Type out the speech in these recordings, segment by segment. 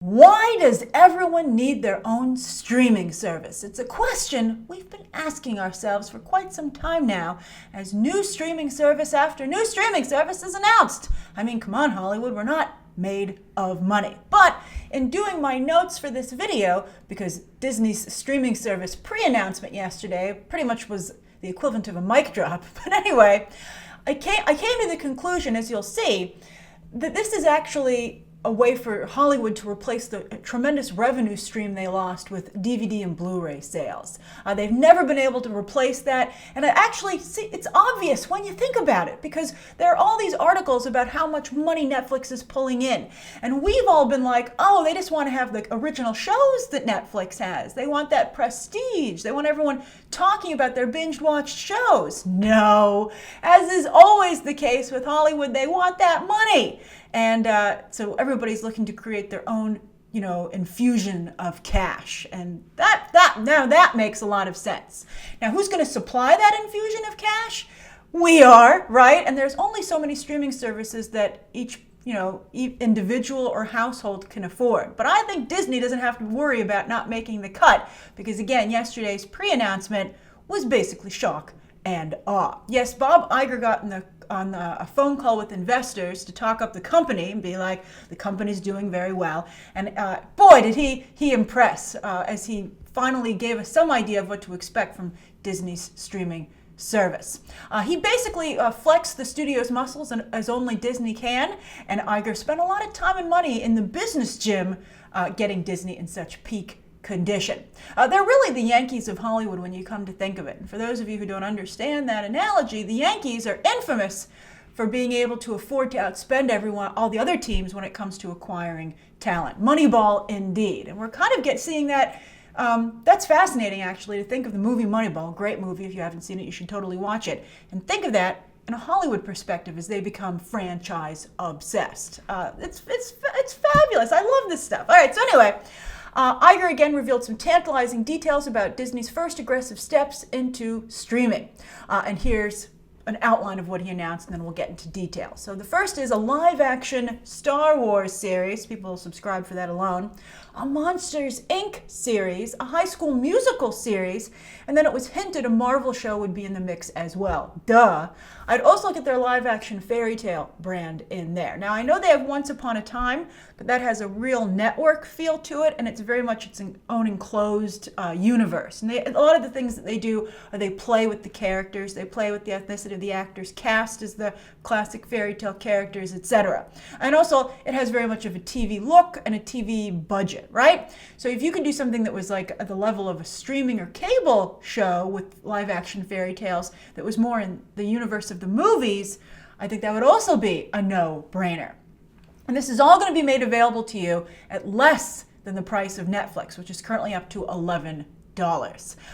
Why does everyone need their own streaming service? It's a question we've been asking ourselves for quite some time now, as new streaming service after new streaming service is announced. I mean, come on, Hollywood, we're not made of money. But in doing my notes for this video, because Disney's streaming service pre-announcement yesterday pretty much was the equivalent of a mic drop, but anyway, I came to the conclusion, as you'll see, that this is actually a way for Hollywood to replace the tremendous revenue stream they lost with DVD and Blu-ray sales. They've never been able to replace that, and it's obvious when you think about it, because there are all these articles about how much money Netflix is pulling in, and we've all been like, oh, they just want to have the original shows that Netflix has. They want that prestige. They want everyone talking about their binge-watched shows. No, as is always the case with Hollywood, they want that money. And so everybody's looking to create their own, infusion of cash. And that makes a lot of sense. Now, who's going to supply that infusion of cash? We are, right? And there's only so many streaming services that each individual or household can afford. But I think Disney doesn't have to worry about not making the cut, because again, yesterday's pre-announcement was basically shock and awe. Yes, Bob Iger got on a phone call with investors to talk up the company and be like, the company's doing very well. And boy, did he impress as he finally gave us some idea of what to expect from Disney's streaming service. He basically flexed the studio's muscles as only Disney can, and Iger spent a lot of time and money in the business gym getting Disney in such peak condition. They're really the Yankees of Hollywood when you come to think of it. And for those of you who don't understand that analogy, the Yankees are infamous for being able to afford to outspend all the other teams when it comes to acquiring talent. Moneyball indeed. And we're kind of seeing that. That's fascinating, actually, to think of the movie Moneyball. Great movie. If you haven't seen it, you should totally watch it. And think of that in a Hollywood perspective as they become franchise obsessed. It's fabulous. I love this stuff. All right, so anyway, Iger again revealed some tantalizing details about Disney's first aggressive steps into streaming. And here's an outline of what he announced, and then we'll get into detail. So the first is a live-action Star Wars series. People will subscribe for that alone. A Monsters, Inc. series, a High School Musical series, and then it was hinted a Marvel show would be in the mix as well. Duh. I'd also get their live-action fairy tale brand in there. Now, I know they have Once Upon a Time, but that has a real network feel to it, and it's very much its own enclosed universe. And a lot of the things that they do are they play with the characters, they play with the ethnicity of the actors, cast as the classic fairy tale characters, etc. And also, it has very much of a TV look and a TV budget, right? So if you could do something that was like at the level of a streaming or cable show with live action fairy tales that was more in the universe of the movies, I think that would also be a no-brainer. And this is all going to be made available to you at less than the price of Netflix, which is currently up to $11.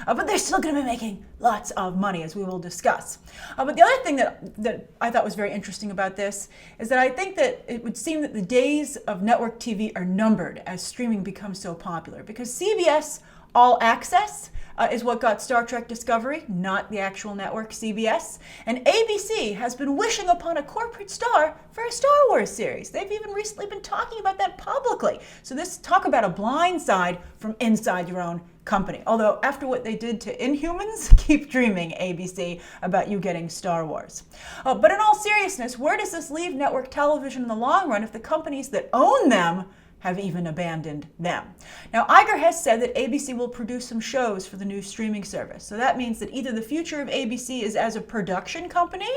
But they're still going to be making lots of money, as we will discuss. But the other thing that I thought was very interesting about this is that I think that it would seem that the days of network TV are numbered as streaming becomes so popular, because CBS All Access is what got Star Trek Discovery, not the actual network CBS. And ABC has been wishing upon a corporate star for a Star Wars series. They've even recently been talking about that publicly. So talk about a blind side from inside your own company. Although after what they did to Inhumans, keep dreaming, ABC, about you getting Star Wars. But in all seriousness, where does this leave network television in the long run if the companies that own them have even abandoned them? Now, Iger has said that ABC will produce some shows for the new streaming service. So that means that either the future of ABC is as a production company,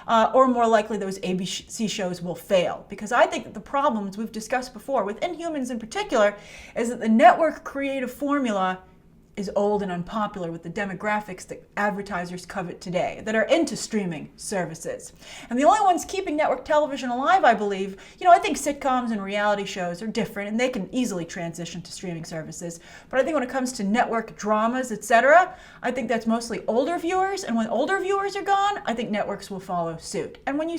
or more likely those ABC shows will fail. Because I think that the problems we've discussed before, with Inhumans in particular, is that the network creative formula is old and unpopular with the demographics that advertisers covet today, that are into streaming services. And the only ones keeping network television alive, I believe, I think sitcoms and reality shows are different, and they can easily transition to streaming services. But I think when it comes to network dramas, etc., I think that's mostly older viewers, and when older viewers are gone, I think networks will follow suit. And when you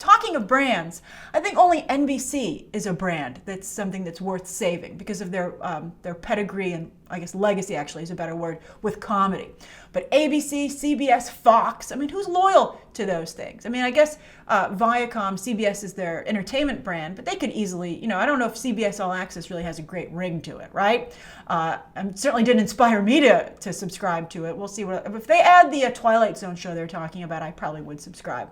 talking of brands, I think only NBC is a brand that's something that's worth saving because of their pedigree and I guess legacy actually is a better word, with comedy. But ABC, CBS, Fox, I mean, who's loyal to those things? I mean, I guess Viacom, CBS is their entertainment brand, but they could easily, I don't know if CBS All Access really has a great ring to it, right? And certainly didn't inspire me to subscribe to it. We'll see if they add the Twilight Zone show they're talking about, I probably would subscribe.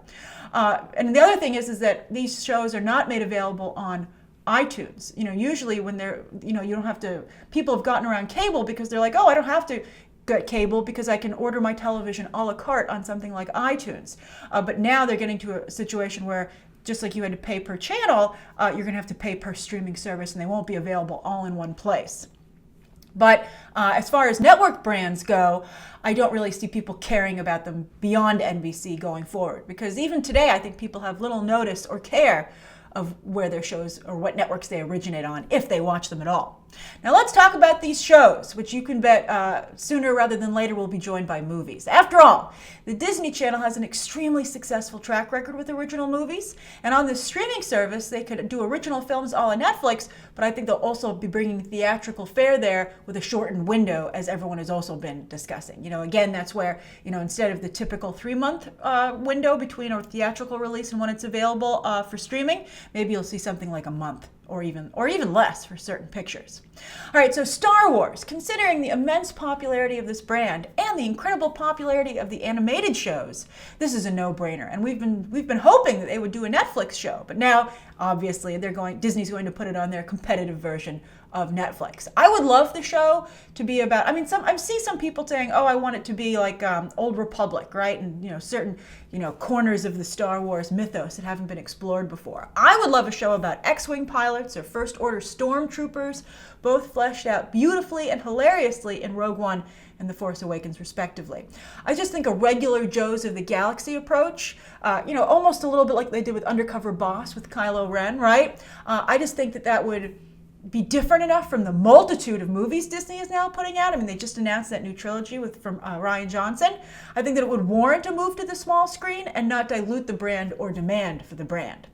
And the other thing is that these shows are not made available on iTunes. Usually when they're, you don't have to, people have gotten around cable because they're like, oh, I don't have to get cable because I can order my television a la carte on something like iTunes. But now they're getting to a situation where just like you had to pay per channel, you're going to have to pay per streaming service, and they won't be available all in one place. But as far as network brands go, I don't really see people caring about them beyond NBC going forward, because even today I think people have little notice or care of where their shows or what networks they originate on, if they watch them at all. Now let's talk about these shows, which you can bet sooner rather than later will be joined by movies. After all, the Disney Channel has an extremely successful track record with original movies, and on this streaming service they could do original films a la Netflix, but I think they'll also be bringing theatrical fare there with a shortened window, as everyone has also been discussing. Again, that's where, instead of the typical 3-month window between a theatrical release and when it's available for streaming, maybe you'll see something like a month or even less for certain pictures. All right, so Star Wars, considering the immense popularity of this brand and the incredible popularity of the animated shows, this is a no-brainer. And we've been hoping that they would do a Netflix show, but now obviously Disney's going to put it on their competitive version of Netflix. I would love the show to be about, I see some people saying, oh, I want it to be like Old Republic, right? And, certain, corners of the Star Wars mythos that haven't been explored before. I would love a show about X-Wing pilots or First Order stormtroopers, both fleshed out beautifully and hilariously in Rogue One and The Force Awakens, respectively. I just think a regular Joes of the Galaxy approach, almost a little bit like they did with Undercover Boss with Kylo Ren, right? I just think that would be different enough from the multitude of movies Disney is now putting out. They just announced that new trilogy from Rian Johnson. I think that it would warrant a move to the small screen and not dilute the brand or demand for the brand.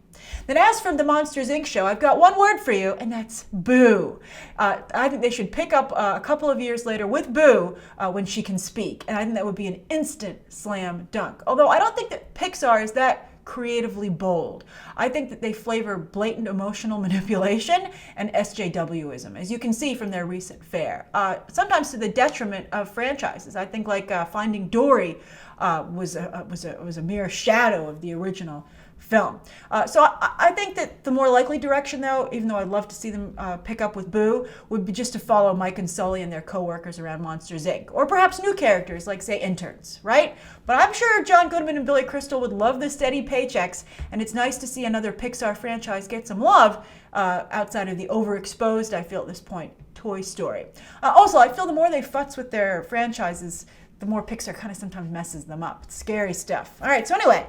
Then as for the Monsters, Inc. show, I've got one word for you, and that's boo. I think they should pick up a couple of years later with Boo when she can speak, and I think that would be an instant slam dunk. Although I don't think that Pixar is that creatively bold. I think that they flavor blatant emotional manipulation and SJWism, as you can see from their recent fare, sometimes to the detriment of franchises. I think like Finding Dory was a mere shadow of the original film. So I think that the more likely direction, though, even though I'd love to see them pick up with Boo, would be just to follow Mike and Sully and their co-workers around Monsters, Inc. Or perhaps new characters, like, say, interns, right? But I'm sure John Goodman and Billy Crystal would love the steady paychecks, and it's nice to see another Pixar franchise get some love outside of the overexposed, I feel at this point, Toy Story. Also, I feel the more they futz with their franchises, the more Pixar kind of sometimes messes them up. It's scary stuff. All right, so anyway,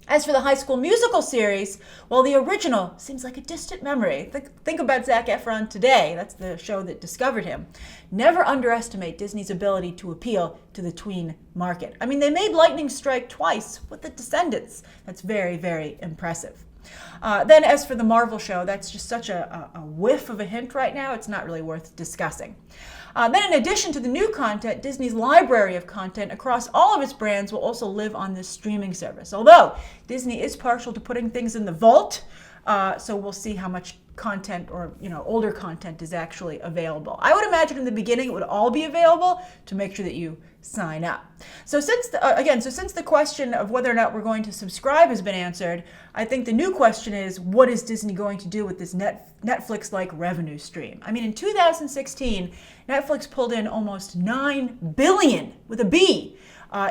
as for the High School Musical series, well, the original seems like a distant memory. Think about Zac Efron today. That's the show that discovered him. Never underestimate Disney's ability to appeal to the tween market. They made Lightning Strike twice with The Descendants. That's very, very impressive. Then as for the Marvel show, that's just such a whiff of a hint right now, it's not really worth discussing. Then in addition to the new content, Disney's library of content across all of its brands will also live on this streaming service. Although Disney is partial to putting things in the vault, so we'll see how much content or older content is actually available. I would imagine in the beginning it would all be available to make sure that you sign up. So since the question of whether or not we're going to subscribe has been answered, I think the new question is, what is Disney going to do with this Netflix-like revenue stream? In 2016, Netflix pulled in almost $9 billion with a B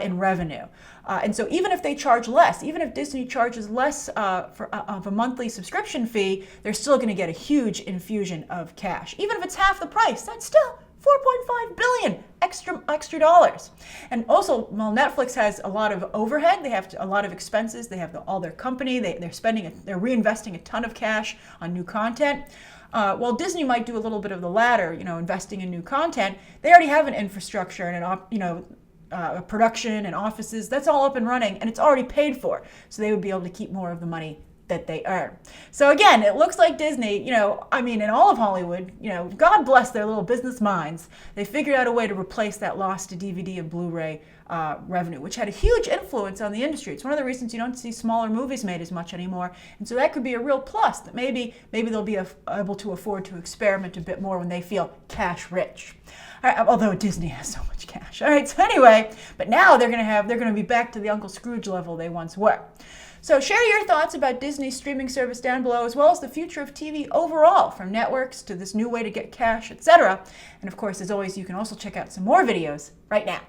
in revenue. And so even if they charge less, even if Disney charges less of a monthly subscription fee, they're still going to get a huge infusion of cash. Even if it's half the price, that's still $4.5 billion extra dollars. And also, while Netflix has a lot of overhead, they have a lot of expenses, they have all their company, they're reinvesting a ton of cash on new content. While Disney might do a little bit of the latter, investing in new content, they already have an infrastructure and a production and offices. That's all up and running, and it's already paid for. So they would be able to keep more of the money that they earn. So again, it looks like Disney, in all of Hollywood, God bless their little business minds. They figured out a way to replace that loss to DVD and Blu-ray revenue, which had a huge influence on the industry. It's one of the reasons you don't see smaller movies made as much anymore. And so that could be a real plus, that maybe they'll be able to afford to experiment a bit more when they feel cash rich. All right, although Disney has so much cash. All right, so anyway, but now they're going to be back to the Uncle Scrooge level they once were. So share your thoughts about Disney's streaming service down below, as well as the future of TV overall, from networks to this new way to get cash, etc. And of course, as always, you can also check out some more videos right now.